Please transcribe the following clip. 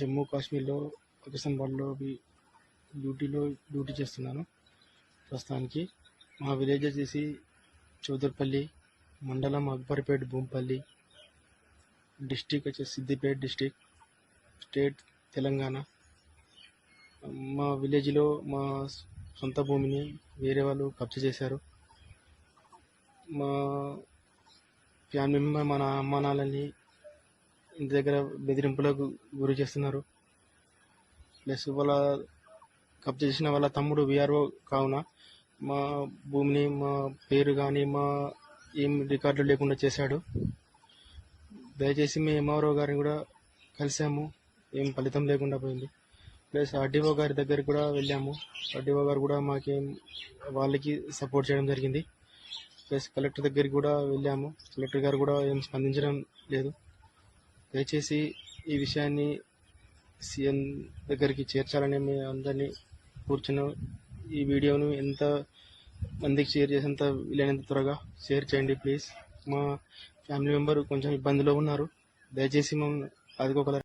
జమ్మూ కాశ్మీర్లో పాకిస్తాన్లో డ్యూటీ చేస్తున్నాను ప్రస్తుతానికి. మా విలేజ్ వచ్చేసి చౌదర్పల్లి, మండలం అక్బర్పేట్, భూంపల్లి, డిస్టిక్ వచ్చేసి సిద్దిపేట డిస్టిక్, స్టేట్ తెలంగాణ. మా విలేజ్లో మా సొంత భూమిని వేరే వాళ్ళు కబ్జా చేశారు. మా ఫ్యామిలీ మెంబర్ మన అమ్మ నాన్నని ఇంటి దగ్గర బెదిరింపులకు గురి చేస్తున్నారు. ప్లస్ వాళ్ళ కబ్జా చేసిన వాళ్ళ తమ్ముడు విఆర్ఓ కావున మా భూమిని, మా పేరు కానీ మా ఏం రికార్డులు లేకుండా చేశాడు. దయచేసి మేము ఎంఆర్ఓ గారిని కూడా కలిసాము, ఏం ఫలితం లేకుండా పోయింది. ప్లస్ ఆర్డీఓ గారి దగ్గరికి కూడా వెళ్ళాము. ఆర్డీఓ గారు కూడా మాకేం వాళ్ళకి సపోర్ట్ చేయడం జరిగింది. ప్లస్ కలెక్టర్ దగ్గరికి కూడా వెళ్ళాము. కలెక్టర్ గారు కూడా ఏం స్పందించడం లేదు. దయచేసి ఈ విషయాన్ని సీఎం దగ్గరికి చేర్చాలని మేము అందరినీ కూర్చున్నాం. ఈ వీడియోను ఎంత మందికి షేర్ చేసేంత వీలైనంత త్వరగా షేర్ చేయండి ప్లీజ్. మా ఫ్యామిలీ మెంబర్ కొంచెం ఇబ్బందిలో ఉన్నారు. దయచేసి మేము ఆదుకోగలరు.